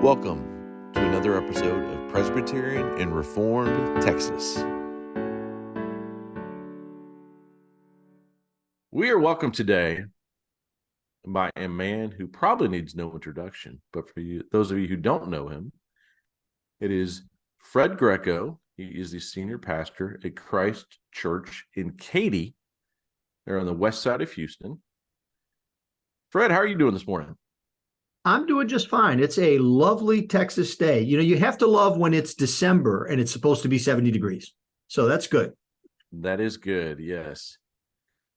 Welcome to another episode of Presbyterian and Reformed Texas. We are welcomed today by a man who probably needs no introduction, but for you, those of you who don't know him, it is Fred Greco. He is the senior pastor at Christ Church in Katy. They're on the west side of Houston. Fred, how are you doing this morning? I'm doing just fine. It's a lovely Texas day. You know, you have to love when it's December and it's supposed to be 70 degrees. So that's good. That is good, yes.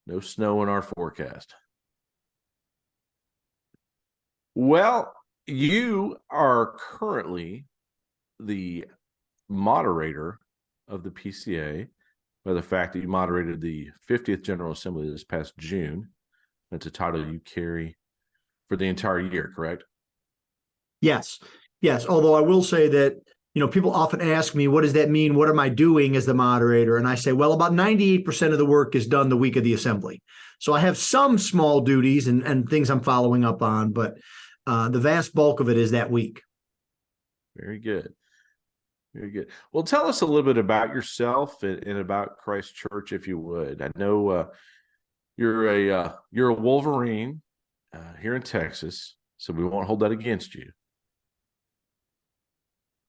No snow in our forecast. Well, you are currently the moderator of the PCA by the fact that you moderated the 50th General Assembly this past June. That's a title you carry for the entire year, correct? Yes. Although I will say that, people often ask me, what does that mean? What am I doing as the moderator? And I say, well, about 98% of the work is done the week of the assembly. So I have some small duties and things I'm following up on, but the vast bulk of it is that week. Very good. Very good. Well, tell us a little bit about yourself and about Christ Church, if you would. I know you're a Wolverine here in Texas, so we won't hold that against you.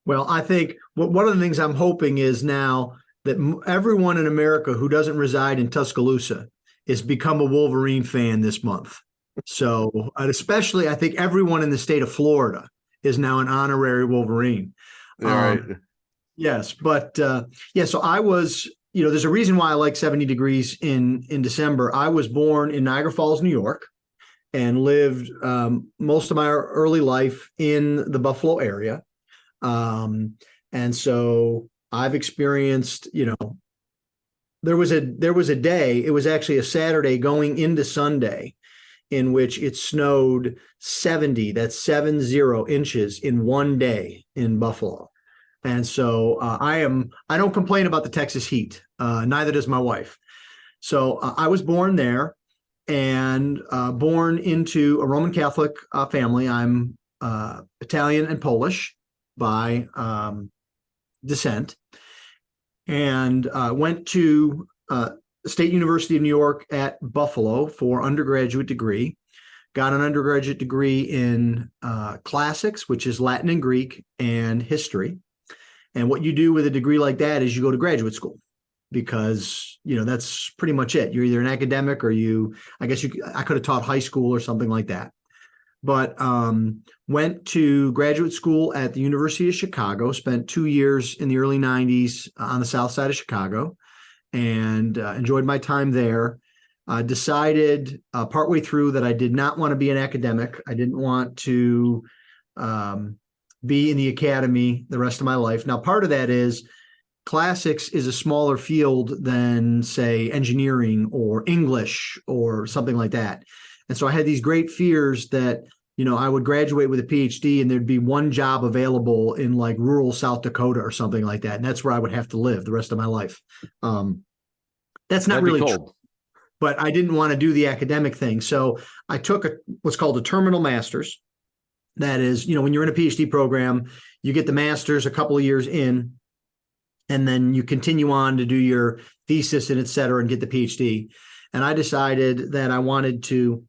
Well, I think one of the things I'm hoping is now that everyone in America who doesn't reside in Tuscaloosa is become a Wolverine fan this month. So, and especially I think everyone in the state of Florida is now an honorary Wolverine. All right. Yes, but so I was, there's a reason why I like 70 degrees in December. I was born in Niagara Falls, New York, and lived most of my early life in the Buffalo area. And so I've experienced, there was a day, it was actually a Saturday going into Sunday, in which it snowed 70 inches in one day in Buffalo. And so I don't complain about the Texas heat. Neither does my wife. So I was born there and born into a Roman Catholic family. I'm Italian and Polish by descent, and went to State University of New York at Buffalo for undergraduate degree. Got an undergraduate degree in classics, which is Latin and Greek, and history. And what you do with a degree like that is you go to graduate school, because that's pretty much it. You're either an academic or I could have taught high school or something like that. But went to graduate school at the University of Chicago, spent 2 years in the early 90s on the south side of Chicago, and enjoyed my time there. Decided partway through that I did not want to be an academic. I didn't want to be in the academy the rest of my life. Now, part of that is classics is a smaller field than, say, engineering or English or something like that. And so I had these great fears that, I would graduate with a PhD and there'd be one job available in like rural South Dakota or something like that. And that's where I would have to live the rest of my life. That's not really true, but I didn't want to do the academic thing. So I took what's called a terminal master's. That is, when you're in a PhD program, you get the master's a couple of years in, and then you continue on to do your thesis and et cetera and get the PhD. And I decided that I wanted to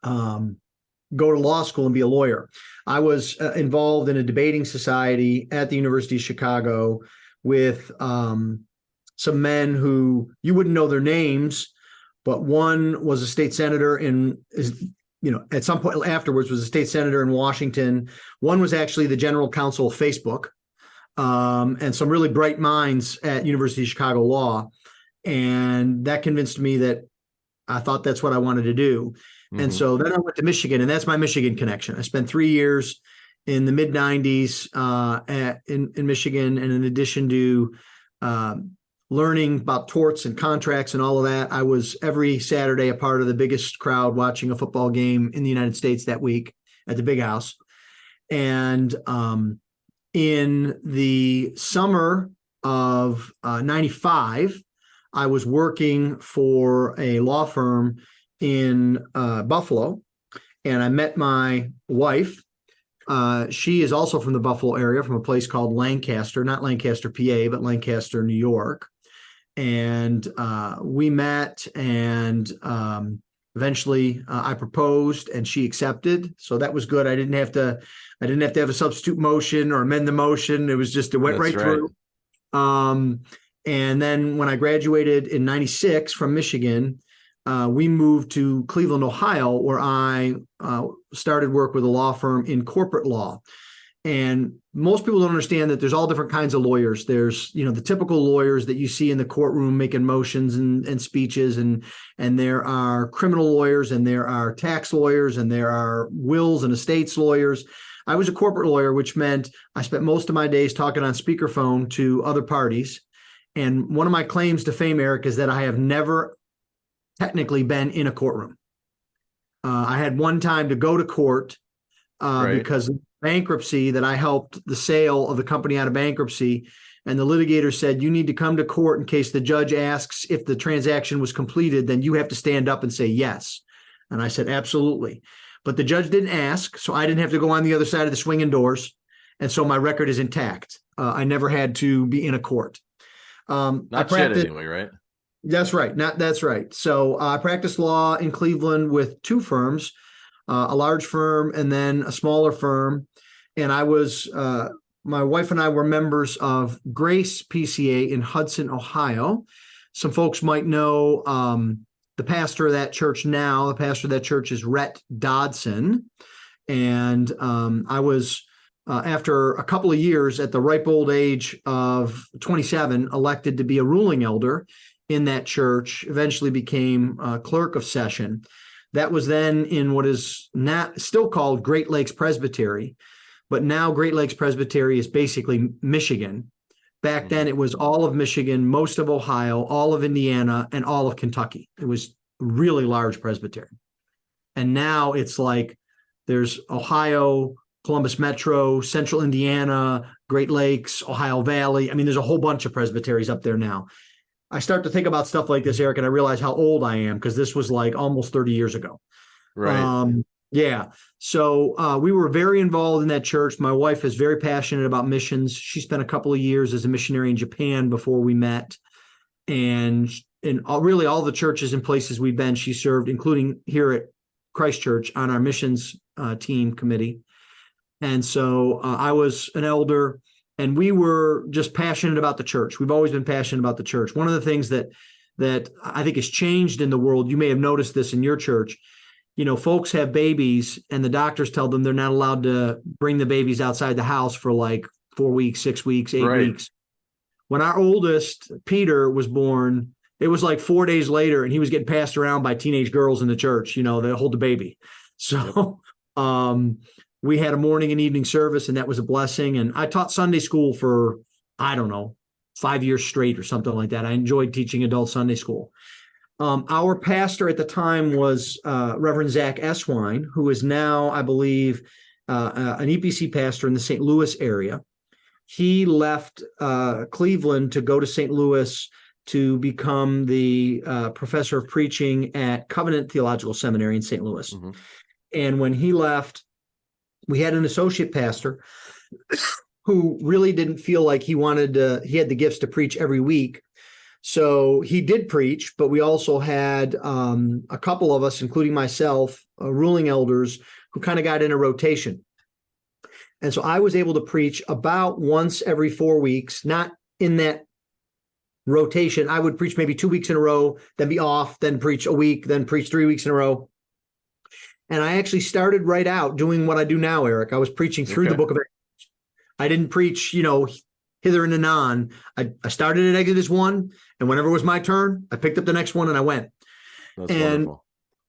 go to law school and be a lawyer. I was involved in a debating society at the University of Chicago with some men who you wouldn't know their names, but one was a state senator at some point afterwards was a state senator in Washington. One was actually the general counsel of Facebook, and some really bright minds at University of Chicago Law. And that convinced me that I thought that's what I wanted to do. Mm-hmm. And so then I went to Michigan, and that's my Michigan connection. I spent 3 years in the mid 90s in Michigan. And in addition to learning about torts and contracts and all of that, I was every Saturday a part of the biggest crowd watching a football game in the United States that week at the Big House. And in the summer of 95, I was working for a law firm in Buffalo, and I met my wife She is also from the Buffalo area, from a place called Lancaster, not Lancaster, PA, but Lancaster, New York. And we met, and eventually I proposed, and she accepted. So that was good. I didn't have to have a substitute motion or amend the motion. It was just, it went right through. And then when I graduated in '96 from Michigan, we moved to Cleveland, Ohio, where I started work with a law firm in corporate law. And most people don't understand that there's all different kinds of lawyers. There's, the typical lawyers that you see in the courtroom making motions and speeches, and there are criminal lawyers, and there are tax lawyers, and there are wills and estates lawyers. I was a corporate lawyer, which meant I spent most of my days talking on speakerphone to other parties. And one of my claims to fame, Eric, is that I have never technically been in a courtroom. I had one time to go to court because of bankruptcy, that I helped the sale of the company out of bankruptcy. And the litigator said, you need to come to court in case the judge asks if the transaction was completed, then you have to stand up and say yes. And I said, absolutely. But the judge didn't ask, so I didn't have to go on the other side of the swinging doors. And so my record is intact. I never had to be in a court. Not yet anyway, right? That's right. That's right. So I practiced law in Cleveland with two firms, a large firm and then a smaller firm. And my wife and I were members of Grace PCA in Hudson, Ohio. Some folks might know the pastor of that church now. The pastor of that church is Rhett Dodson. And I was, after a couple of years, at the ripe old age of 27, elected to be a ruling elder in that church, eventually became clerk of session. That was then in what is now still called Great Lakes Presbytery, but now Great Lakes Presbytery is basically Michigan. Back then it was all of Michigan, most of Ohio, all of Indiana, and all of Kentucky. It was really large presbytery. And now it's like there's Ohio, Columbus Metro, Central Indiana, Great Lakes, Ohio Valley. I mean, there's a whole bunch of presbyteries up there now. I start to think about stuff like this, Eric, and I realize how old I am, because this was like almost 30 years ago. Right. Yeah. So we were very involved in that church. My wife is very passionate about missions. She spent a couple of years as a missionary in Japan before we met. And in really all the churches and places we've been, she served, including here at Christ Church, on our missions team committee. And so I was an elder, and we were just passionate about the church. We've always been passionate about the church. One of the things that I think has changed in the world, you may have noticed this in your church, folks have babies and the doctors tell them they're not allowed to bring the babies outside the house for like 4 weeks, 6 weeks, 8 weeks. When our oldest, Peter, was born, it was like 4 days later, and he was getting passed around by teenage girls in the church, they hold the baby. So we had a morning and evening service, and that was a blessing. And I taught Sunday school for, 5 years straight or something like that. I enjoyed teaching adult Sunday school. Our pastor at the time was Reverend Zach Eswine, who is now, I believe, an EPC pastor in the St. Louis area. He left Cleveland to go to St. Louis to become the professor of preaching at Covenant Theological Seminary in St. Louis. Mm-hmm. And when he left, we had an associate pastor who really didn't feel like he had the gifts to preach every week. So he did preach, but we also had a couple of us, including myself, ruling elders, who kind of got in a rotation. And so I was able to preach about once every 4 weeks, not in that rotation. I would preach maybe 2 weeks in a row, then be off, then preach a week, then preach 3 weeks in a row. And I actually started right out doing what I do now, Eric. I was preaching through the book of Exodus. I didn't preach, hither and anon. I started at Exodus 1, and whenever it was my turn, I picked up the next one and I went. That's wonderful.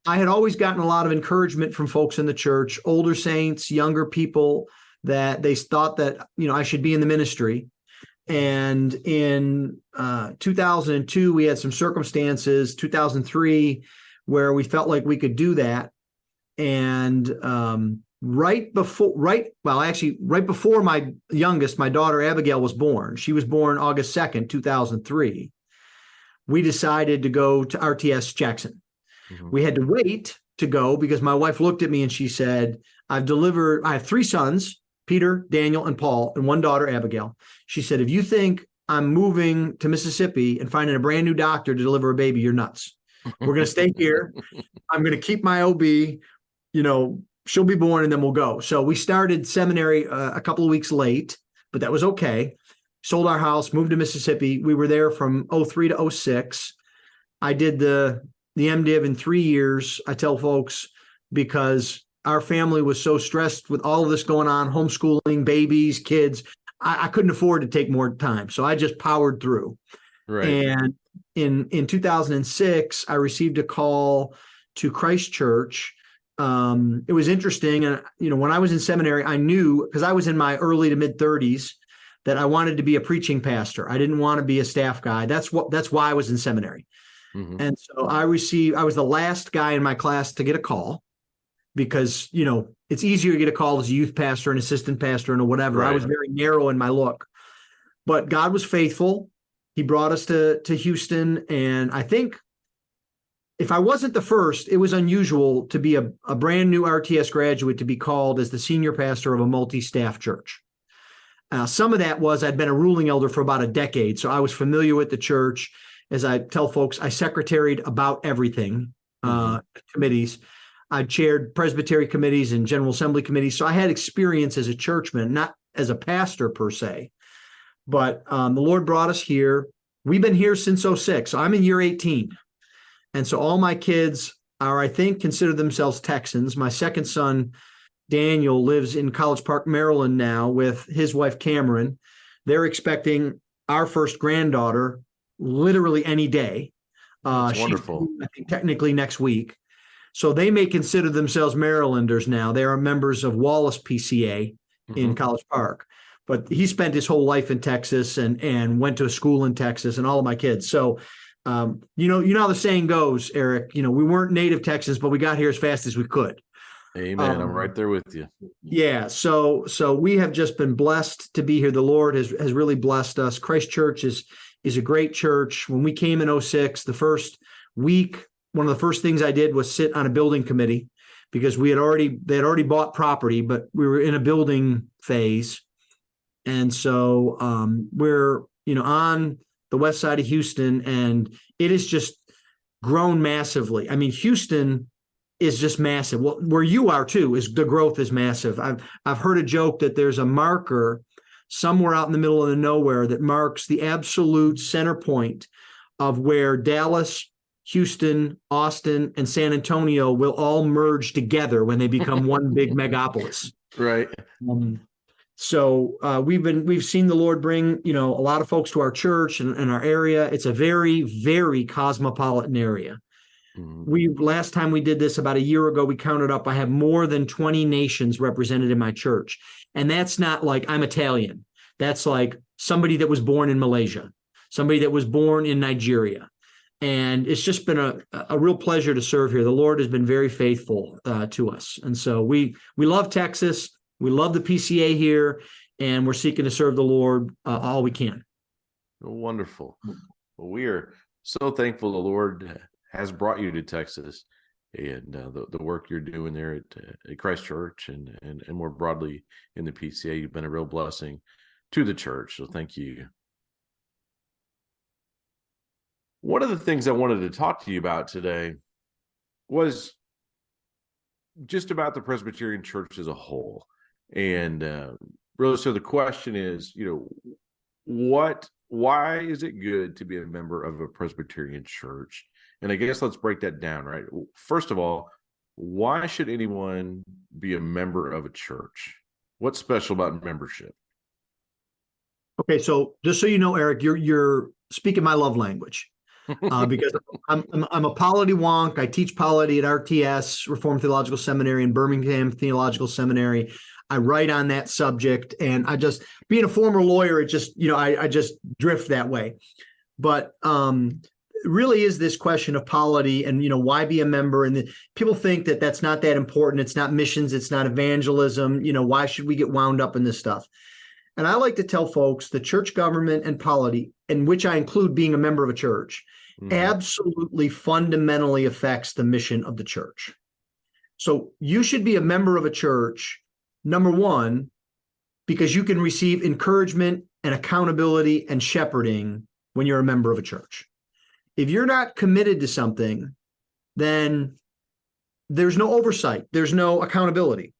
I had always gotten a lot of encouragement from folks in the church, older saints, younger people, that they thought that, I should be in the ministry. And in 2002, we had some circumstances, 2003, where we felt like we could do that. And right before my youngest, my daughter Abigail, was born. She was born August 2nd, 2003. We decided to go to RTS Jackson. Mm-hmm. We had to wait to go because my wife looked at me and she said, I have 3 sons, Peter, Daniel, and Paul, and 1 daughter, Abigail. She said, if you think I'm moving to Mississippi and finding a brand new doctor to deliver a baby, you're nuts. We're going to stay here. I'm going to keep my OB, she'll be born and then we'll go. So we started seminary a couple of weeks late, but that was okay. Sold our house, moved to Mississippi. We were there from 03 to 06. I did the MDiv in 3 years, I tell folks, because our family was so stressed with all of this going on, homeschooling, babies, kids. I couldn't afford to take more time. So I just powered through. Right. And in 2006, I received a call to Christ Church. It was interesting. And, when I was in seminary, I knew, because I was in my early to mid 30s, that I wanted to be a preaching pastor. I didn't want to be a staff guy. That's why I was in seminary. Mm-hmm. And so I was the last guy in my class to get a call because, it's easier to get a call as a youth pastor, an assistant pastor, and whatever. Right. I was very narrow in my look, but God was faithful. He brought us to Houston. And I think if I wasn't the first, it was unusual to be a brand new RTS graduate to be called as the senior pastor of a multi-staff church. Some of that was I'd been a ruling elder for about a decade, so I was familiar with the church. As I tell folks, I secretaried about everything, committees. I chaired presbytery committees and general assembly committees, so I had experience as a churchman, not as a pastor per se. But the Lord brought us here. We've been here since 06, so I'm in year 18. And so all my kids are, I think, consider themselves Texans. My second son, Daniel, lives in College Park, Maryland now with his wife, Cameron. They're expecting our first granddaughter literally any day. That's wonderful. I think technically next week. So they may consider themselves Marylanders now. They are members of Wallace PCA in College Park. But he spent his whole life in Texas and went to a school in Texas, and all of my kids. So, you know how the saying goes, Eric, we weren't native Texans, but we got here as fast as we could. Amen. I'm right there with you. Yeah. So we have just been blessed to be here. The Lord has really blessed us. Christ Church is a great church. When we came in 06, the first week, one of the first things I did was sit on a building committee because they had already bought property, but we were in a building phase. And so we're, on the west side of Houston, and it has just grown massively. I mean, Houston is just massive. Well, where you are too, is the growth is massive. I've heard a joke that there's a marker somewhere out in the middle of the nowhere that marks the absolute center point of where Dallas, Houston, Austin, and San Antonio will all merge together when they become one big megapolis. Right. So we've seen the Lord bring, a lot of folks to our church and our area. It's a very, very cosmopolitan area. Last time we did this about a year ago, we counted up, I have more than 20 nations represented in my church. And that's not like I'm Italian. That's like somebody that was born in Malaysia, somebody that was born in Nigeria. And it's just been a real pleasure to serve here. The Lord has been very faithful to us. And so we love Texas. We love the PCA here, and we're seeking to serve the Lord all we can. Wonderful. Well, we are so thankful the Lord has brought you to Texas and the work you're doing there at Christ Church and more broadly in the PCA. You've been a real blessing to the church. So thank you. One of the things I wanted to talk to you about today was just about the Presbyterian Church as a whole. And really, so the question is, why is it good to be a member of a Presbyterian church? And I guess let's break that down, right? First of all, why should anyone be a member of a church? What's special about membership? Okay, so just so you know, Eric, you're speaking my love language. Because I'm a polity wonk. I teach polity at RTS, Reformed Theological Seminary, in Birmingham Theological Seminary. I write on that subject, and I just, being a former lawyer, it just, I just drift that way. But really is this question of polity and, why be a member? And people think that that's not that important. It's not missions. It's not evangelism. Why should we get wound up in this stuff? And I like to tell folks the church government and polity, in which I include being a member of a church, absolutely fundamentally affects the mission of the church. So you should be a member of a church, number one, because you can receive encouragement and accountability and shepherding when you're a member of a church. If you're not committed to something, then there's no oversight. There's no accountability.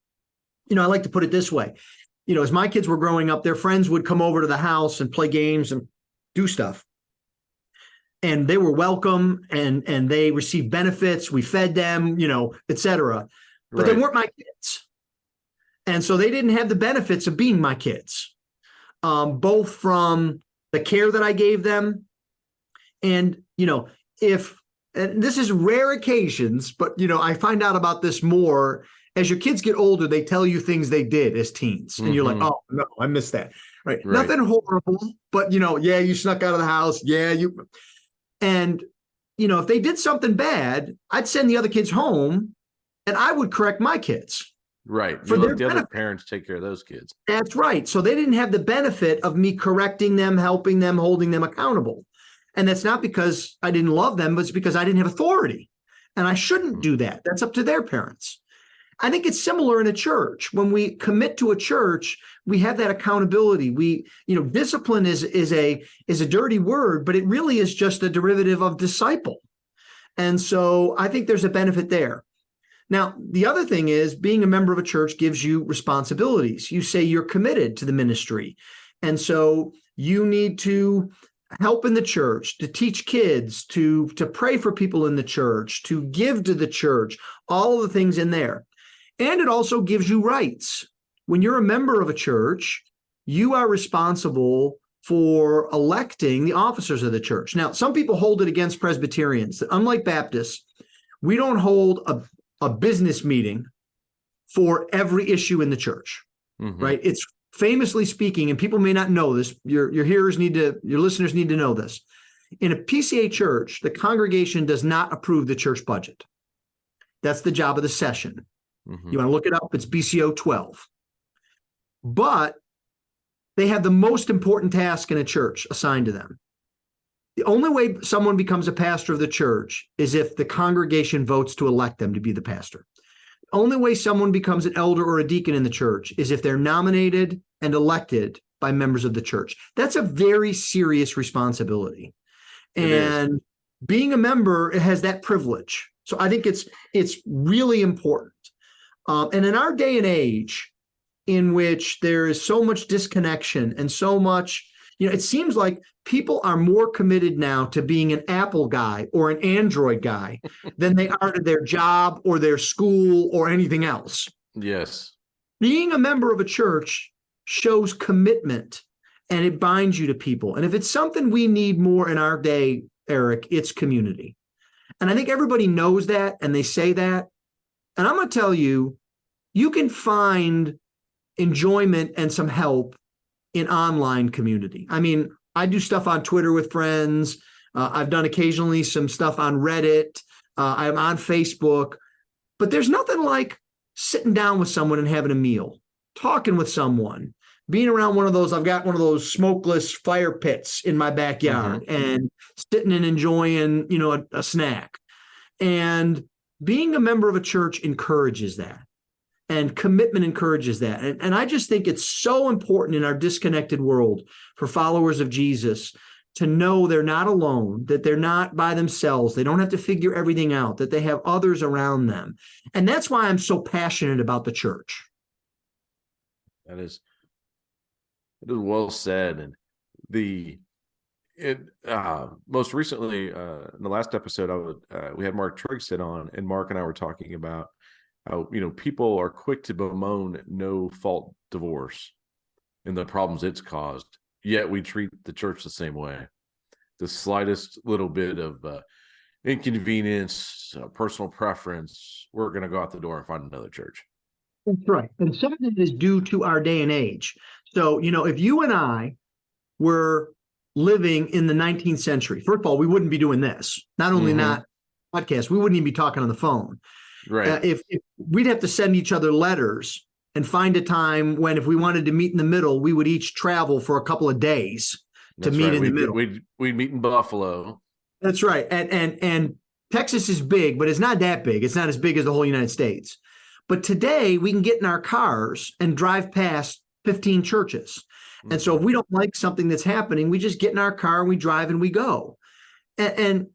I like to put it this way. As my kids were growing up, their friends would come over to the house and play games and do stuff. And they were welcome and they received benefits. We fed them, et cetera. But They weren't my kids. And so they didn't have the benefits of being my kids, both from the care that I gave them. And, and this is rare occasions, but, I find out about this more as your kids get older, they tell you things they did as teens. And you're like, oh, no, I missed that. Right. Nothing horrible, but, yeah, you snuck out of the house. Yeah, and, if they did something bad, I'd send the other kids home and I would correct my kids. Right. You let the other parents take care of those kids. That's right. So they didn't have the benefit of me correcting them, helping them, holding them accountable. And that's not because I didn't love them, but it's because I didn't have authority. And I shouldn't do that. That's up to their parents. I think it's similar in a church. When we commit to a church, we have that accountability. Discipline is a dirty word, but it really is just a derivative of disciple. And so I think there's a benefit there. Now, the other thing is being a member of a church gives you responsibilities. You say you're committed to the ministry. And so you need to help in the church, to teach kids, to pray for people in the church, to give to the church, all of the things in there. And it also gives you rights. When you're a member of a church, you are responsible for electing the officers of the church. Now, some people hold it against Presbyterians that, unlike Baptists, we don't hold a business meeting for every issue in the church, right? It's famously speaking, and people may not know this, your listeners need to know this. In a PCA church, the congregation does not approve the church budget. That's the job of the session. You want to look it up, it's BCO 12. But they have the most important task in a church assigned to them. The only way someone becomes a pastor of the church is if the congregation votes to elect them to be the pastor. The only way someone becomes an elder or a deacon in the church is if they're nominated and elected by members of the church. That's a very serious responsibility. And being a member, it has that privilege. So I think it's really important. And in our day and age, in which there is so much disconnection and so much, it seems like people are more committed now to being an Apple guy or an Android guy than they are to their job or their school or anything else. Yes. Being a member of a church shows commitment and it binds you to people. And if it's something we need more in our day, Eric, it's community. And I think everybody knows that and they say that. And I'm going to tell you, you can find enjoyment and some help in online community. I mean, I do stuff on Twitter with friends. I've done occasionally some stuff on Reddit. I'm on Facebook. But there's nothing like sitting down with someone and having a meal, talking with someone, being around one of those. I've got one of those smokeless fire pits in my backyard and sitting and enjoying, a snack. And being a member of a church encourages that. And commitment encourages that. And I just think it's so important in our disconnected world for followers of Jesus to know they're not alone, that they're not by themselves. They don't have to figure everything out, that they have others around them. And that's why I'm so passionate about the church. It is well said. And most recently, in the last episode, we had Mark Trigstead on, and Mark and I were talking about how, people are quick to bemoan no-fault divorce and the problems it's caused, yet we treat the church the same way. The slightest little bit of inconvenience, personal preference, we're going to go out the door and find another church. That's right. And some of it is due to our day and age. So, if you and I were living in the 19th century, first of all, we wouldn't be doing this. Not only not podcast, we wouldn't even be talking on the phone. Right. If we'd have to send each other letters and find a time when, if we wanted to meet in the middle, we would each travel for a couple of days to meet in the middle. We'd meet in Buffalo. That's right. And Texas is big, but it's not that big. It's not as big as the whole United States. But today we can get in our cars and drive past 15 churches. And so if we don't like something that's happening, we just get in our car and we drive and we go. And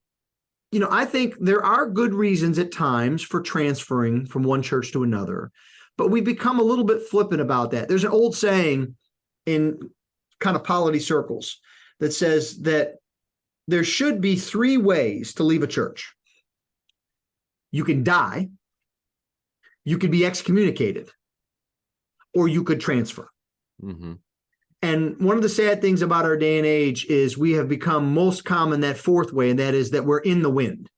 I think there are good reasons at times for transferring from one church to another, but we've become a little bit flippant about that. There's an old saying in kind of polity circles that says that there should be 3 ways to leave a church. You can die, you could be excommunicated, or you could transfer. Mm-hmm. And one of the sad things about our day and age is we have become most common that 4th way, and that is that we're in the wind.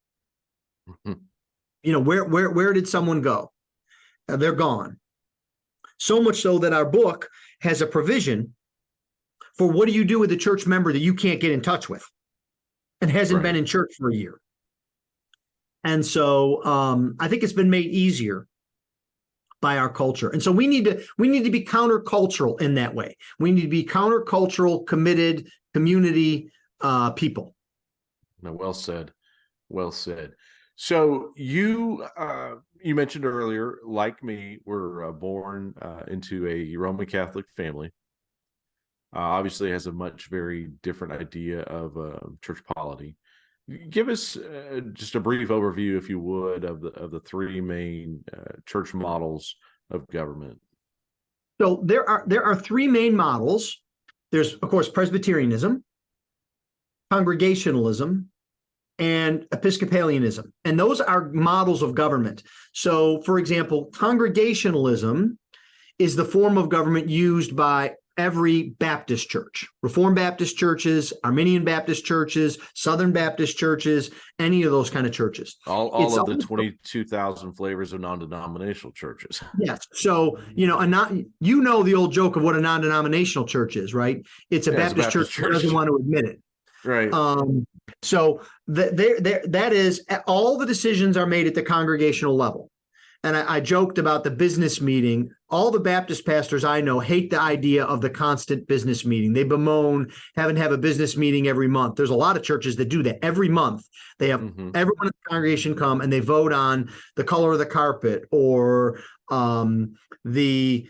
Mm-hmm. Where did someone go? They're gone. So much so that our book has a provision for what do you do with a church member that you can't get in touch with and hasn't been in church for a year. And so I think it's been made easier by our culture. And so we need to be countercultural in that way. We need to be countercultural, committed, community people. No, well said. Well said. So you mentioned earlier, like me, were born into a Roman Catholic family. Obviously has a very different idea of church polity. Give us just a brief overview, if you would, of the 3 main church models of government. So there are 3 main models. There's, of course, Presbyterianism, Congregationalism, and Episcopalianism. And those are models of government. So, for example, Congregationalism is the form of government used by every Baptist church, Reformed Baptist churches, Arminian Baptist churches, Southern Baptist churches, any of those kind of churches. All of the 22,000 flavors of non-denominational churches. Yes. So, the old joke of what a non-denominational church is, right? It's a Baptist church that doesn't want to admit it. Right. So that is, all the decisions are made at the congregational level. And I joked about the business meeting. All the Baptist pastors I know hate the idea of the constant business meeting. They bemoan having to have a business meeting every month. There's a lot of churches that do that every month. They have everyone in the congregation come and they vote on the color of the carpet or the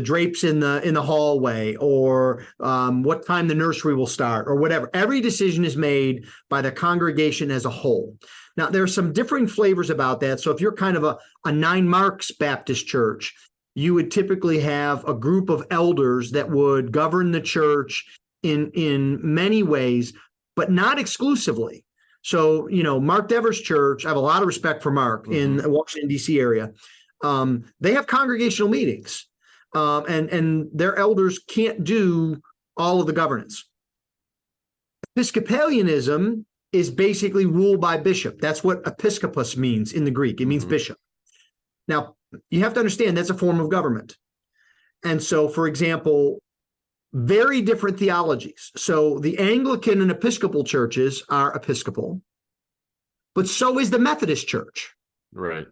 drapes in the hallway or what time the nursery will start or whatever. Every decision is made by the congregation as a whole. Now, there are some differing flavors about that. So if you're kind of a 9 Marks Baptist church, you would typically have a group of elders that would govern the church in many ways, but not exclusively. So, Mark Dever's church, I have a lot of respect for Mark in the Washington, D.C. area. They have congregational meetings, and their elders can't do all of the governance. Episcopalianism is basically rule by bishop. That's what episkopos means in the Greek. It means bishop. Now, you have to understand that's a form of government. And so, for example, very different theologies. So the Anglican and Episcopal churches are Episcopal, but so is the Methodist Church. Right.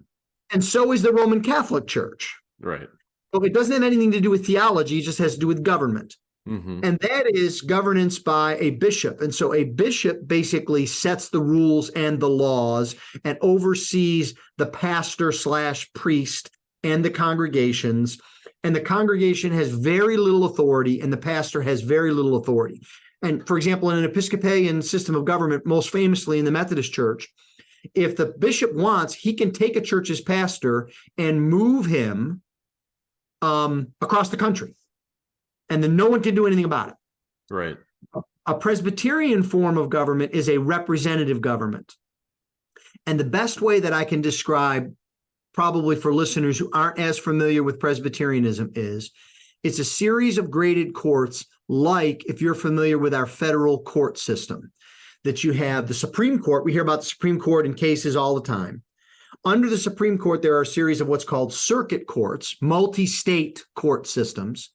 And so is the Roman Catholic Church. Right. So it doesn't have anything to do with theology, it just has to do with government. And that is governance by a bishop. And so a bishop basically sets the rules and the laws and oversees the pastor / priest and the congregations. And the congregation has very little authority and the pastor has very little authority. And for example, in an Episcopalian system of government, most famously in the Methodist Church, if the bishop wants, he can take a church's pastor and move him across the country. And then no one can do anything about it. Right. A Presbyterian form of government is a representative government. And the best way that I can describe, probably for listeners who aren't as familiar with Presbyterianism, is it's a series of graded courts, like if you're familiar with our federal court system, that you have the Supreme Court. We hear about the Supreme Court in cases all the time. Under the Supreme Court, there are a series of what's called circuit courts, multi-state court systems,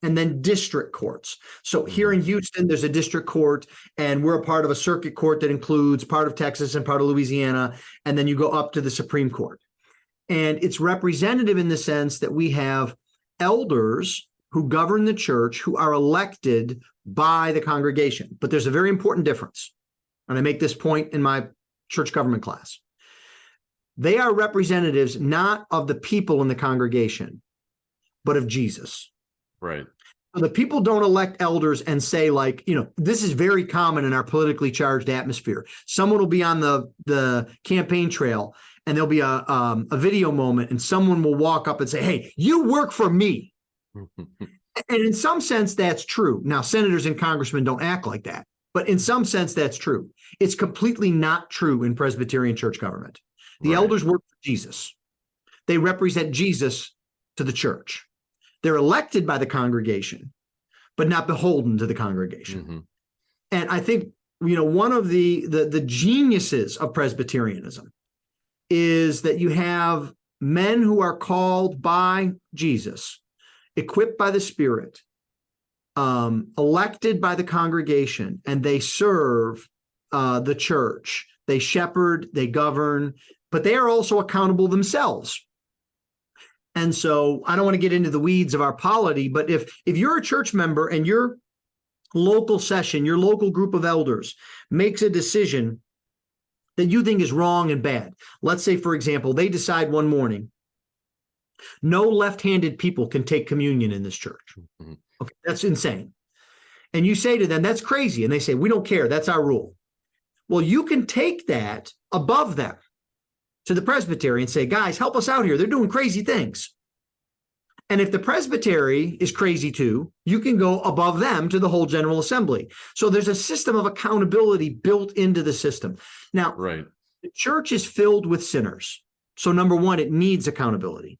and then district courts. So here in Houston, there's a district court, and we're a part of a circuit court that includes part of Texas and part of Louisiana, and then you go up to the Supreme Court. And it's representative in the sense that we have elders who govern the church who are elected by the congregation. But there's a very important difference, and I make this point in my church government class. They are representatives not of the people in the congregation, but of Jesus. Right. So the people don't elect elders and say, like, this is very common in our politically charged atmosphere. Someone will be on the campaign trail and there'll be a video moment and someone will walk up and say, hey, you work for me. And in some sense, that's true. Now, senators and congressmen don't act like that, but in some sense, that's true. It's completely not true in Presbyterian church government. The elders work for Jesus. They represent Jesus to the church. They're elected by the congregation, but not beholden to the congregation. Mm-hmm. And I think, one of the geniuses of Presbyterianism is that you have men who are called by Jesus, equipped by the Spirit, elected by the congregation, and they serve the church. They shepherd, they govern, but they are also accountable themselves. And so I don't want to get into the weeds of our polity, but if you're a church member and your local session, your local group of elders makes a decision that you think is wrong and bad, let's say, for example, they decide one morning, no left-handed people can take communion in this church. Mm-hmm. Okay, that's insane. And you say to them, that's crazy. And they say, we don't care. That's our rule. Well, you can take that above them to the presbytery and say, guys, help us out here. They're doing crazy things. And if the presbytery is crazy too, you can go above them to the whole General Assembly. So there's a system of accountability built into the system. Now, the church is filled with sinners. So number one, it needs accountability.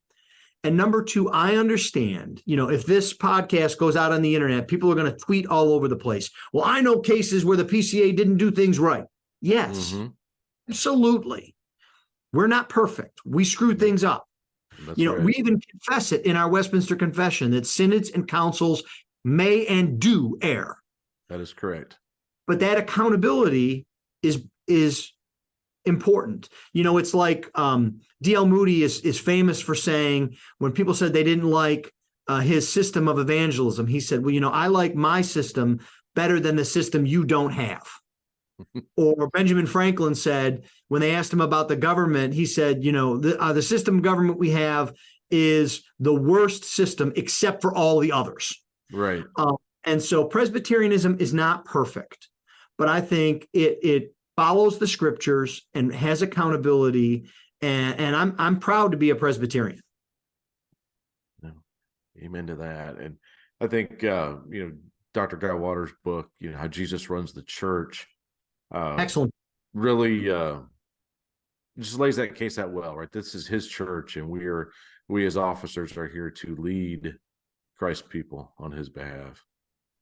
And number two, I understand, if this podcast goes out on the internet, people are going to tweet all over the place. Well, I know cases where the PCA didn't do things right. Yes, absolutely. We're not perfect. We screw things up. We even confess it in our Westminster Confession that synods and councils may and do err. That is correct. But that accountability is important. It's like D.L. Moody is famous for saying, when people said they didn't like his system of evangelism, he said, well, I like my system better than the system you don't have. Or Benjamin Franklin said, when they asked him about the government, he said, the system of government we have is the worst system except for all the others. Right. And so Presbyterianism is not perfect, but I think it follows the scriptures and has accountability. And I'm proud to be a Presbyterian. Amen to that. And I think, Dr. Guy Waters' book, How Jesus Runs the Church, excellent, really just lays that case out well, right? This is his church, and we as officers are here to lead Christ's people on his behalf.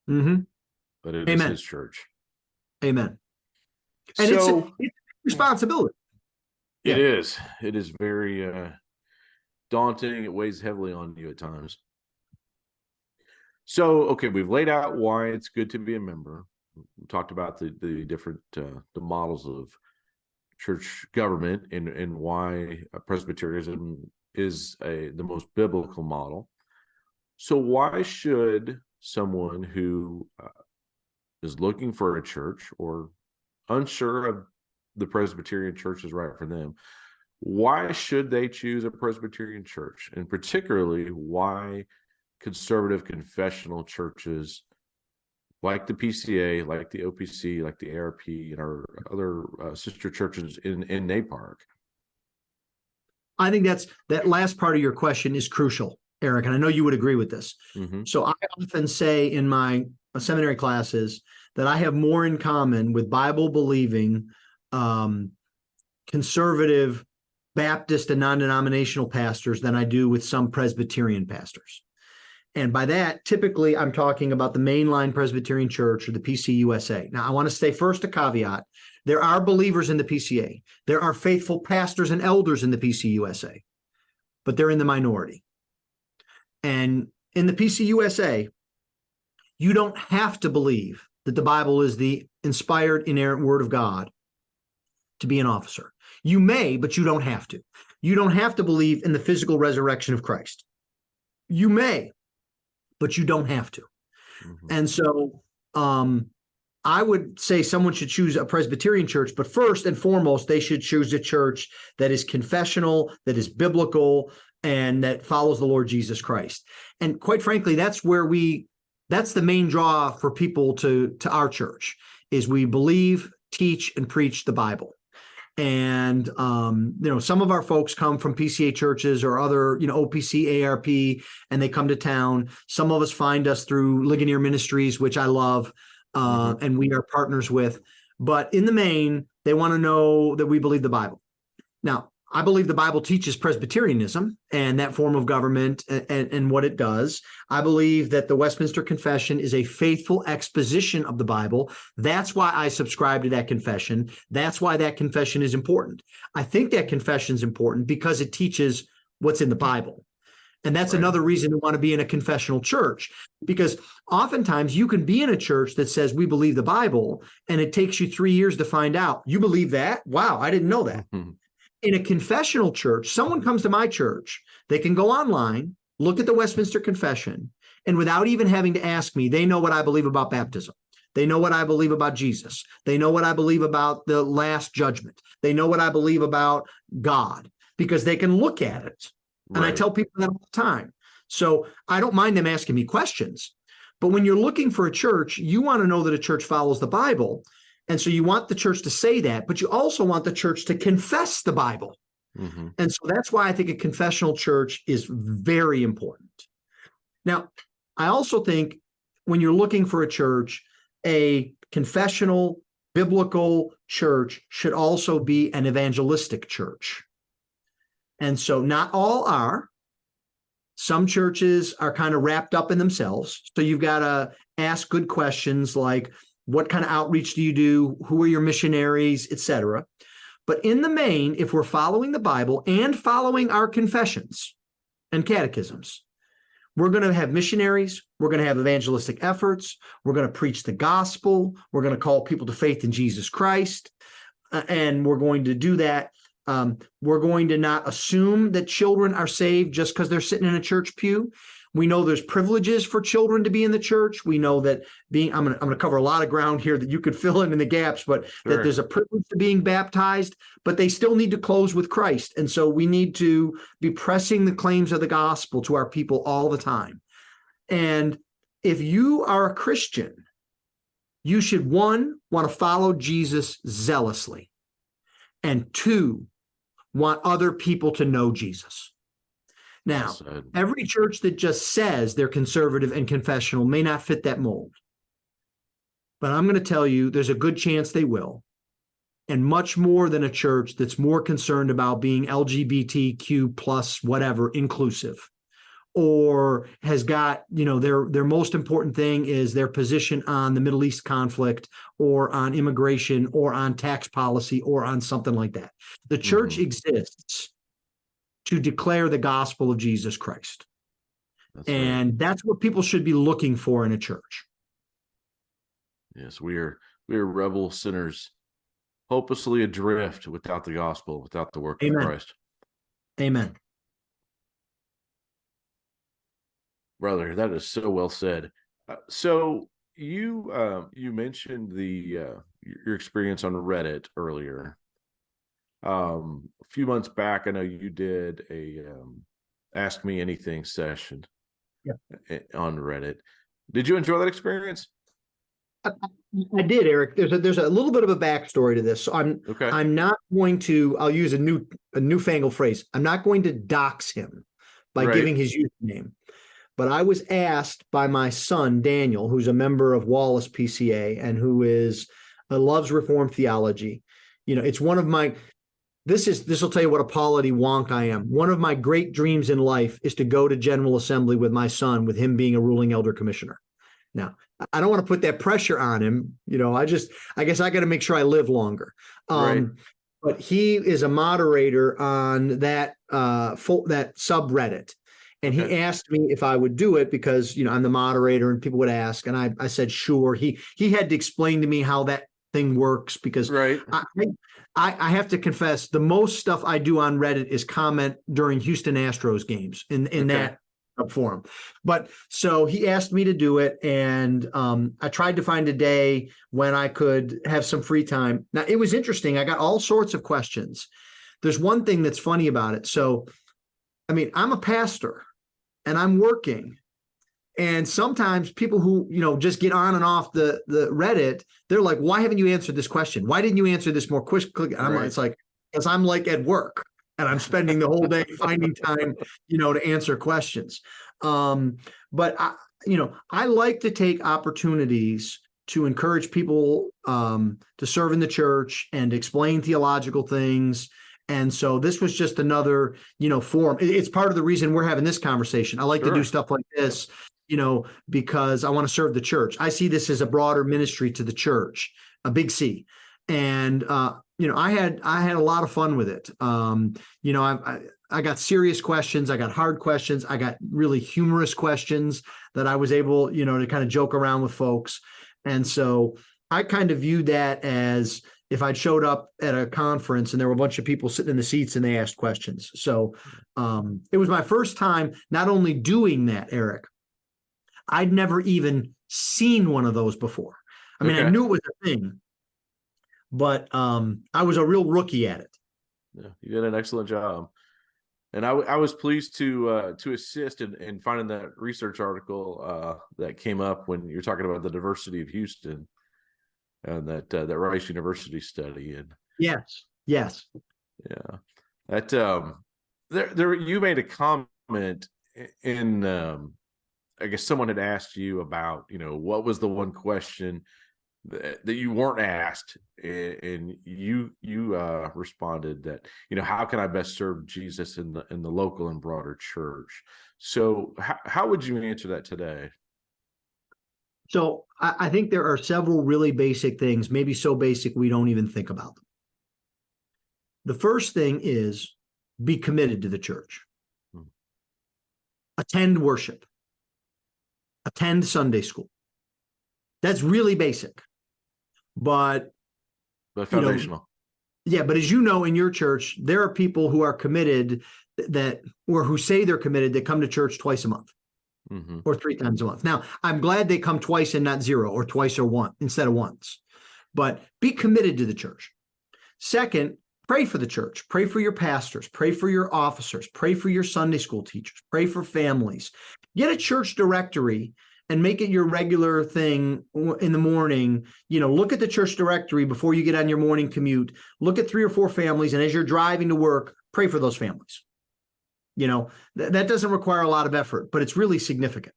But it is his church. Amen. And so, it's responsibility. It is very daunting. It weighs heavily on you at times. So, okay, we've laid out why it's good to be a member. We talked about the different the models of church government and why Presbyterianism is the most biblical model. So why should someone who is looking for a church or unsure of the Presbyterian church is right for them, why should they choose a Presbyterian church? And particularly, why conservative confessional churches like the PCA, like the OPC, like the ARP, and our other sister churches in NAPARC? I think that last part of your question is crucial, Eric, and I know you would agree with this. So I often say in my seminary classes that I have more in common with Bible-believing conservative Baptist and non-denominational pastors than I do with some Presbyterian pastors. And by that, typically, I'm talking about the mainline Presbyterian Church or the PCUSA. Now, I want to say first a caveat. There are believers in the PCA. There are faithful pastors and elders in the PCUSA, but they're in the minority. And in the PCUSA, you don't have to believe that the Bible is the inspired, inerrant word of God to be an officer. You may, but you don't have to. You don't have to believe in the physical resurrection of Christ. You may, but you don't have to. And so I would say someone should choose a Presbyterian church, but first and foremost, they should choose a church that is confessional, that is biblical, and that follows the Lord Jesus Christ. And quite frankly, that's the main draw for people to our church, is we believe, teach, and preach the Bible. And, some of our folks come from PCA churches or other, OPC, ARP, and they come to town. Some of us find us through Ligonier Ministries, which I love, and we are partners with. But in the main, they want to know that we believe the Bible. Now, I believe the Bible teaches Presbyterianism and that form of government and what it does. I believe that the Westminster Confession is a faithful exposition of the Bible. That's why I subscribe to that confession. That's why that confession is important. I think that confession is important because it teaches what's in the Bible. And that's another reason to want to be in a confessional church, because oftentimes you can be in a church that says we believe the Bible, and it takes you 3 years to find out. You believe that? Wow, I didn't know that. In a confessional church, someone comes to my church, they can go online, look at the Westminster Confession, and without even having to ask me, they know what I believe about baptism. They know what I believe about Jesus. They know what I believe about the last judgment. They know what I believe about God, because they can look at it. And I tell people that all the time. So I don't mind them asking me questions. But when you're looking for a church, you want to know that a church follows the Bible. And so you want the church to say that, but you also want the church to confess the Bible. And so that's why I think a confessional church is very important. Now, I also think when you're looking for a church, a confessional, biblical church should also be an evangelistic church. And so not all are. Some churches are kind of wrapped up in themselves. So you've got to ask good questions like, what kind of outreach do you do? Who are your missionaries, etc.? But in the main, if we're following the Bible and following our confessions and catechisms, we're going to have missionaries. We're going to have evangelistic efforts. We're going to preach the gospel. We're going to call people to faith in Jesus Christ. And we're going to do that. We're going to not assume that children are saved just because they're sitting in a church pew. We know there's privileges for children to be in the church. We know that I'm going to cover a lot of ground here that you could fill in the gaps, but that there's a privilege to being baptized, but they still need to close with Christ. And so we need to be pressing the claims of the gospel to our people all the time. And if you are a Christian, you should, one, want to follow Jesus zealously, and two, want other people to know Jesus. Now, every church that just says they're conservative and confessional may not fit that mold. But I'm going to tell you, there's a good chance they will. And much more than a church that's more concerned about being LGBTQ plus whatever inclusive, or has got, their most important thing is their position on the Middle East conflict or on immigration or on tax policy or on something like that. The church exists to declare the gospel of Jesus Christ. That's what people should be looking for in a church. Yes, we are rebel sinners, hopelessly adrift without the gospel, without the work of Christ. Amen. Brother, that is so well said. So you mentioned your experience on Reddit earlier. A few months back, I know you did a Ask Me Anything session on Reddit. Did you enjoy that experience? I did, Eric. There's a little bit of a backstory to this. So I'm not going to, I'll use a newfangled phrase. I'm not going to dox him by giving his username. But I was asked by my son, Daniel, who's a member of Wallace PCA and who loves Reformed theology. It's one of my, this will tell you what a polity wonk I am. One of my great dreams in life is to go to General Assembly with my son, with him being a ruling elder commissioner. Now, I don't want to put that pressure on him. I guess I got to make sure I live longer. But he is a moderator on that subreddit. And he asked me if I would do it because, I'm the moderator and people would ask. And I said, sure. He had to explain to me how that thing works because I have to confess, the most stuff I do on Reddit is comment during Houston Astros games in that up for him. But so he asked me to do it, and I tried to find a day when I could have some free time. Now, it was interesting. I got all sorts of questions. There's one thing that's funny about it. So, I mean, I'm a pastor and I'm working. And sometimes people who, just get on and off the Reddit, they're like, why haven't you answered this question? Why didn't you answer this more quickly? It's like, because I'm like at work and I'm spending the whole day finding time, to answer questions. But I like to take opportunities to encourage people to serve in the church and explain theological things. And so this was just another, forum. It's part of the reason we're having this conversation. I like to do stuff like this, because I want to serve the church. I see this as a broader ministry to the church, a big C. And, I had a lot of fun with it. I got serious questions. I got hard questions. I got really humorous questions that I was able, to kind of joke around with folks. And so I kind of viewed that as if I'd showed up at a conference and there were a bunch of people sitting in the seats and they asked questions. So it was my first time not only doing that, Eric, I'd never even seen one of those before. I mean, I knew it was a thing, but I was a real rookie at it. Yeah, you did an excellent job. And I was pleased to assist in finding that research article that came up when you're talking about the diversity of Houston and that Rice University study. And yes, yeah, that there you made a comment in I guess someone had asked you about what was the one question that you weren't asked, and you responded that how can I best serve Jesus in the local and broader church. So how would you answer that today? So I think there are several really basic things, maybe so basic we don't even think about them. The first thing is be committed to the church. Attend worship. Attend Sunday school. That's really basic. But foundational. But as you know, in your church, there are people who are committed or who say they're committed that come to church twice a month. Mm-hmm. Or 3 times a month. Now, I'm glad they come twice and not 0, or twice or once instead of once. But be committed to the church. Second, pray for the church. Pray for your pastors. Pray for your officers. Pray for your Sunday school teachers. Pray for families. Get a church directory and make it your regular thing in the morning. Look at the church directory before you get on your morning commute. Look at 3 or 4 families, and as you're driving to work, pray for those families. That doesn't require a lot of effort, but it's really significant.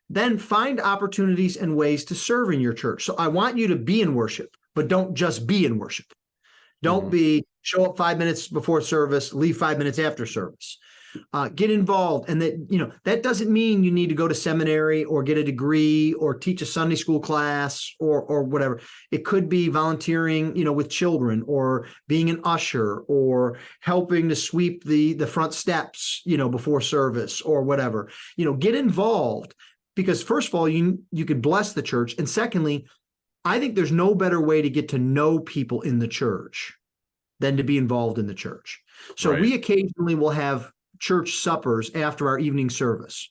Then find opportunities and ways to serve in your church. So I want you to be in worship, but don't just be in worship. Don't show up 5 minutes before service, leave 5 minutes after service. Get involved. And that doesn't mean you need to go to seminary or get a degree or teach a Sunday school class or whatever. It could be volunteering, with children, or being an usher, or helping to sweep the front steps, before service or whatever. Get involved, because first of all, you could bless the church. And secondly, I think there's no better way to get to know people in the church than to be involved in the church. So we occasionally will have church suppers after our evening service.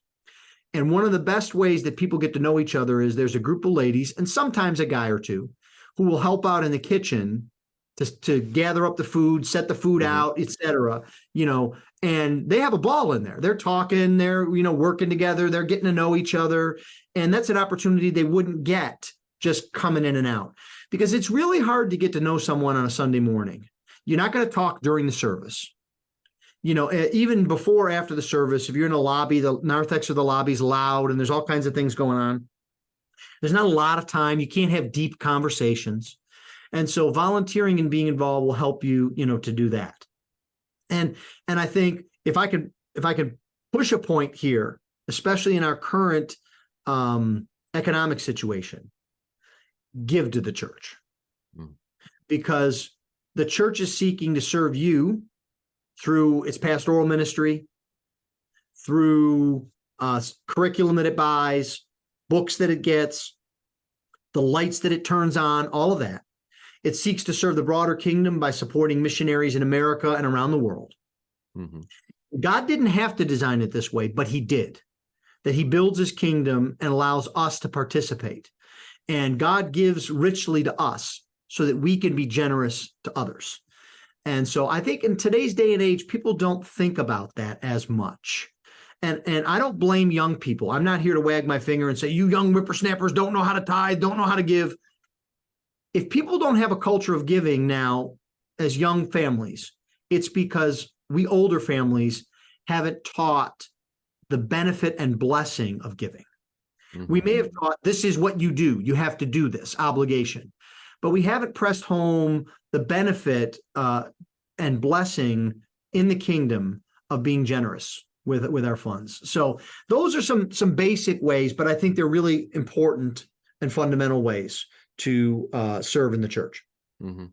And one of the best ways that people get to know each other is there's a group of ladies, and sometimes a guy or two, who will help out in the kitchen to gather up the food, set the food out, etc. And they have a ball in there. They're talking, they're, working together, they're getting to know each other. And that's an opportunity they wouldn't get just coming in and out, because it's really hard to get to know someone on a Sunday morning. You're not going to talk during the service. Even before or after the service, if you're in a lobby, the narthex of the lobby is loud and there's all kinds of things going on. There's not a lot of time. You can't have deep conversations. And so volunteering and being involved will help you, to do that. And I think if I could push a point here, especially in our current economic situation, give to the church. Because the church is seeking to serve you through its pastoral ministry, through curriculum that it buys, books that it gets, the lights that it turns on, all of that. It seeks to serve the broader kingdom by supporting missionaries in America and around the world. God didn't have to design it this way, but he did. That he builds his kingdom and allows us to participate. And God gives richly to us so that we can be generous to others. And so I think in today's day and age, people don't think about that as much. And I don't blame young people. I'm not here to wag my finger and say, you young whippersnappers don't know how to tithe, don't know how to give. If people don't have a culture of giving now as young families, it's because we older families haven't taught the benefit and blessing of giving. Mm-hmm. We may have taught this is what you do. You have to do this obligation, but we haven't pressed home the benefit and blessing in the kingdom of being generous with our funds. So those are some basic ways, but I think they're really important and fundamental ways to serve in the church. Mm-hmm.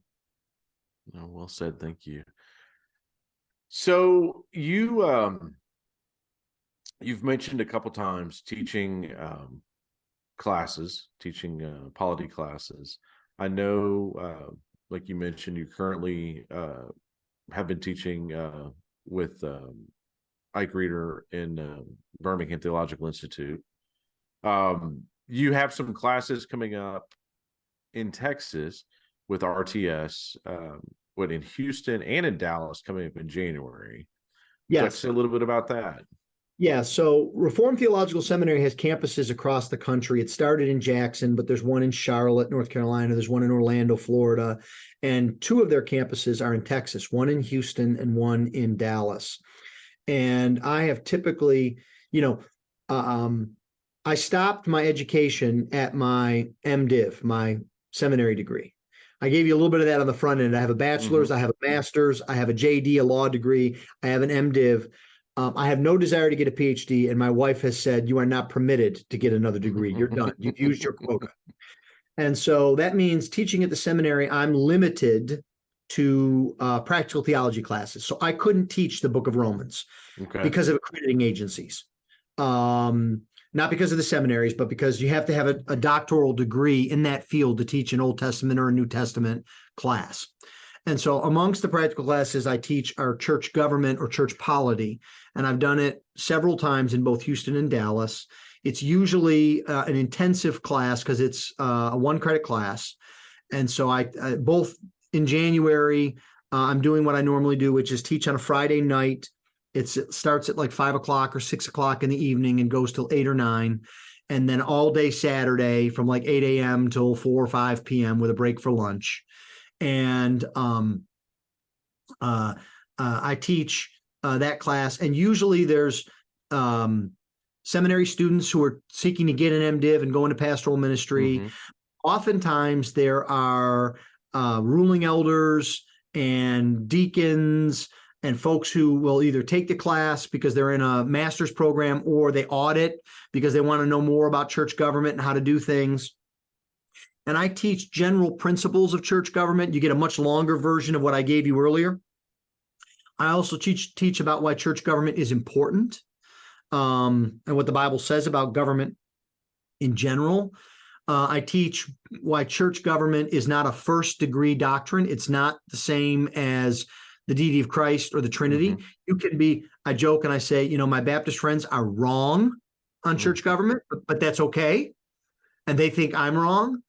Oh, well said. Thank you. So you've mentioned a couple times teaching classes, teaching polity classes. I know, like you mentioned, you currently have been teaching with Ike Reeder in Birmingham Theological Institute. You have some classes coming up in Texas with RTS, in Houston and in Dallas coming up in January. Yes. Say a little bit about that. Yeah, so Reformed Theological Seminary has campuses across the country. It started in Jackson, but there's one in Charlotte, North Carolina. There's one in Orlando, Florida. And two of their campuses are in Texas, one in Houston and one in Dallas. And I have typically, I stopped my education at my MDiv, my seminary degree. I gave you a little bit of that on the front end. I have a bachelor's, I have a master's, I have a JD, a law degree, I have an MDiv. I have no desire to get a PhD, and my wife has said, you are not permitted to get another degree. You're done. You've used your quota. And so that means teaching at the seminary, I'm limited to practical theology classes. So I couldn't teach the book of Romans because of accrediting agencies. Not because of the seminaries, but because you have to have a doctoral degree in that field to teach an Old Testament or a New Testament class. And so amongst the practical classes I teach are church government or church polity. And I've done it several times in both Houston and Dallas. It's usually an intensive class because it's a 1-credit class. And so I both in January, I'm doing what I normally do, which is teach on a Friday night. It starts at like 5 o'clock or 6 o'clock in the evening and goes till 8 or 9. And then all day Saturday from like 8 a.m. till 4 or 5 p.m. with a break for lunch. And I teach that class. And usually there's seminary students who are seeking to get an MDiv and go into pastoral ministry. Mm-hmm. Oftentimes there are ruling elders and deacons and folks who will either take the class because they're in a master's program or they audit because they want to know more about church government and how to do things. And I teach general principles of church government. You get a much longer version of what I gave you earlier. I also teach about why church government is important and what the Bible says about government in general. I teach why church government is not a first-degree doctrine. It's not the same as the deity of Christ or the Trinity. Mm-hmm. You can be, I joke and I say, my Baptist friends are wrong on church government, but that's okay. And they think I'm wrong.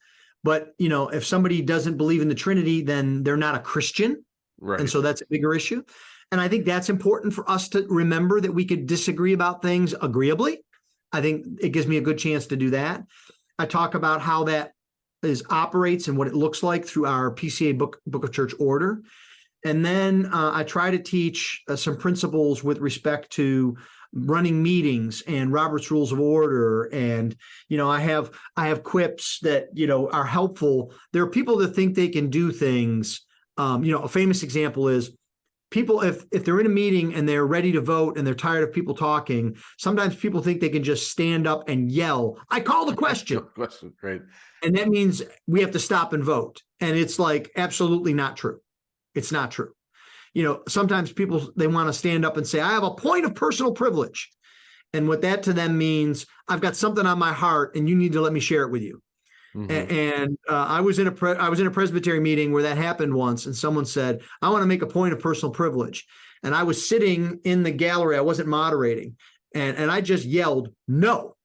But, if somebody doesn't believe in the Trinity, then they're not a Christian. Right. And so that's a bigger issue. And I think that's important for us to remember that we could disagree about things agreeably. I think it gives me a good chance to do that. I talk about how that operates and what it looks like through our PCA Book of Church Order. And then I try to teach some principles with respect to running meetings and Robert's Rules of Order. And, I have quips that, are helpful. There are people that think they can do things. A famous example is people, if they're in a meeting and they're ready to vote and they're tired of people talking, sometimes people think they can just stand up and yell, I call the question. Right. And that means we have to stop and vote. And it's like, absolutely not true. It's not true. Sometimes people, they want to stand up and say, I have a point of personal privilege. And what that to them means, I've got something on my heart and you need to let me share it with you. Mm-hmm. And I was in a Presbyterian meeting where that happened once. And someone said, I want to make a point of personal privilege. And I was sitting in the gallery. I wasn't moderating. And I just yelled, no.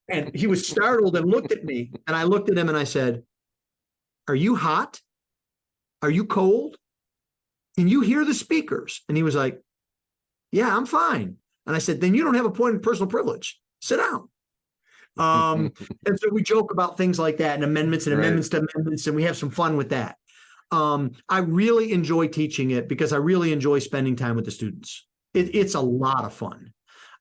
And he was startled and looked at me. And I looked at him and I said, are you hot? Are you cold? Can you hear the speakers? And he was like, yeah, I'm fine. And I said, then you don't have a point of personal privilege. Sit down. And so we joke about things like that and amendments and amendments to amendments, and we have some fun with that. I really enjoy teaching it because I really enjoy spending time with the students. It's a lot of fun.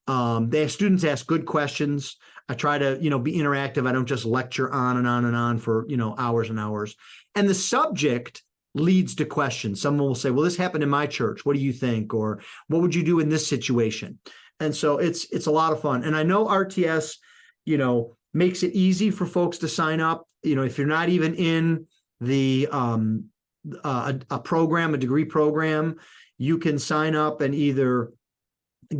The students ask good questions. I try to, be interactive. I don't just lecture on and on and on for, hours and hours. And the subject leads to questions. Someone will say, well, this happened in my church. What do you think? Or what would you do in this situation? And so it's a lot of fun. And I know RTS, makes it easy for folks to sign up. If you're not even in the a program, a degree program, you can sign up and either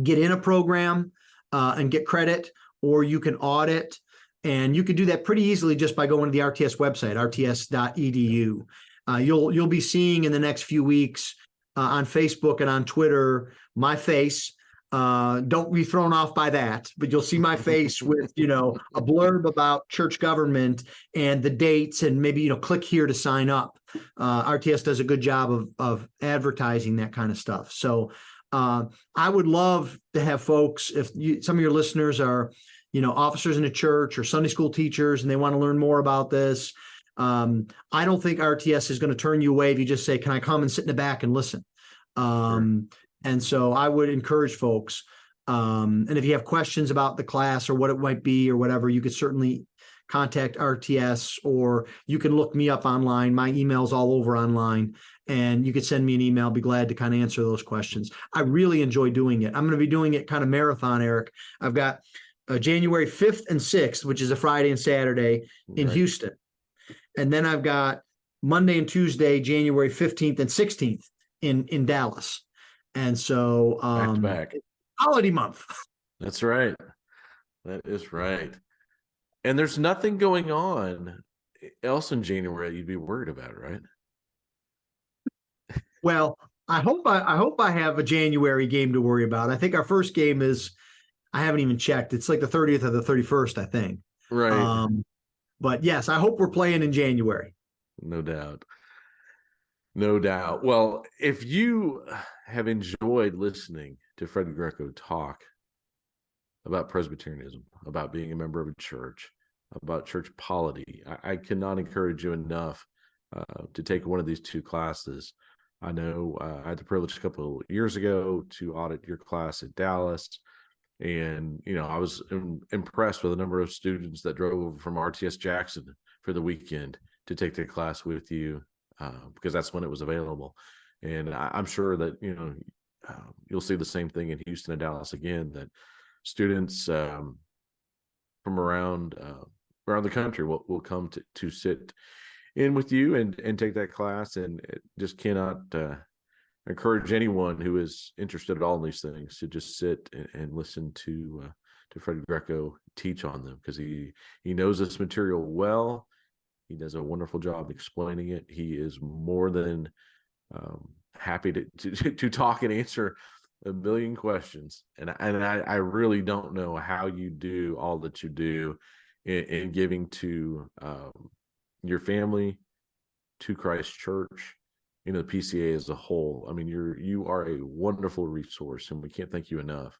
get in a program and get credit, or you can audit. And you can do that pretty easily just by going to the RTS website, rts.edu. You'll be seeing in the next few weeks on Facebook and on Twitter my face. Don't be thrown off by that, but you'll see my face with, a blurb about church government and the dates, and maybe, click here to sign up. RTS does a good job of advertising that kind of stuff. So I would love to have folks, if some of your listeners are, officers in a church or Sunday school teachers, and they want to learn more about this. I don't think RTS is going to turn you away if you just say, can I come and sit in the back and listen? Sure. And so I would encourage folks, and if you have questions about the class or what it might be or whatever, you could certainly contact RTS, or you can look me up online. My email's all over online, and you could send me an email. I'll be glad to kind of answer those questions. I really enjoy doing it. I'm going to be doing it kind of marathon, Eric. I've got January 5th and 6th, which is a Friday and Saturday in Houston. And then I've got Monday and Tuesday, January 15th and 16th in Dallas. And so back to back. Holiday month. That's right. That is right. And there's nothing going on else in January you'd be worried about, right? Well, I hope I have a January game to worry about. I think our first game is, I haven't even checked. It's like the 30th or the 31st, I think. Right. But yes, I hope we're playing in January. No doubt. No doubt. Well, if you have enjoyed listening to Fred Greco talk about Presbyterianism, about being a member of a church, about church polity, I cannot encourage you enough to take one of these two classes. I know I had the privilege a couple of years ago to audit your class at Dallas. And, I was impressed with the number of students that drove over from RTS Jackson for the weekend to take the class with you, because that's when it was available. And I'm sure that, you'll see the same thing in Houston and Dallas again, that students from around the country will come to sit in with you and take that class. And it just cannot encourage anyone who is interested at all in these things to just sit and listen to Fred Greco teach on them, because he knows this material well. He does a wonderful job explaining it. He is more than happy to talk and answer a million questions. And I really don't know how you do all that you do in giving to your family, to Christ Church, the PCA as a whole. I mean, you are a wonderful resource, and we can't thank you enough.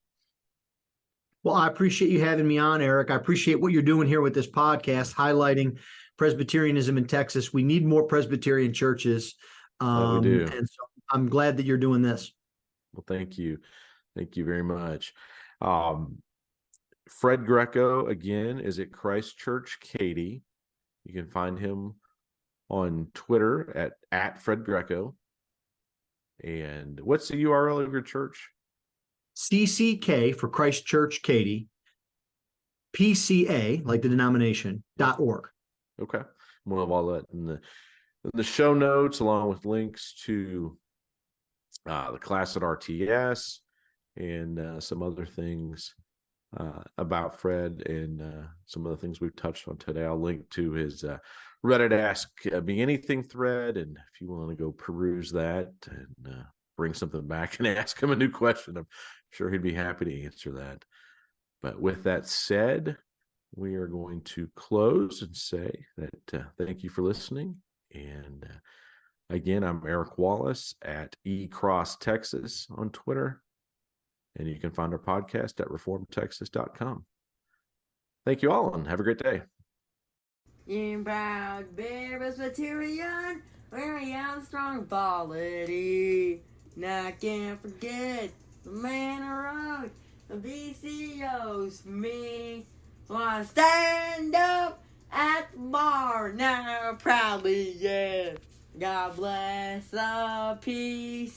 Well, I appreciate you having me on, Eric. I appreciate what you're doing here with this podcast, highlighting Presbyterianism in Texas. We need more Presbyterian churches. We do. And so I'm glad that you're doing this. Well, thank you. Thank you very much. Fred Greco, again, is at Christ Church Katy. You can find him on Twitter at Fred Greco. And what's the URL of your church? CCK for Christ Church Katy, PCA, like the denomination, .org. Okay. We'll have all that in the show notes, along with links to the class at RTS and some other things about Fred, and some of the things we've touched on today. I'll link to his Reddit Ask Me Anything thread, and if you want to go peruse that and bring something back and ask him a new question. I'm sure he'd be happy to answer that. But with that said, we are going to close and say that thank you for listening. And again, I'm Eric Wallace at eCross Texas on Twitter. And you can find our podcast at reformtexas.com. Thank you all and have a great day. In proud Presbyterian, very strong polity. Now I can't forget the man who wrote the BCOs for me. So I stand up at the bar now proudly, yeah. God bless the PCA.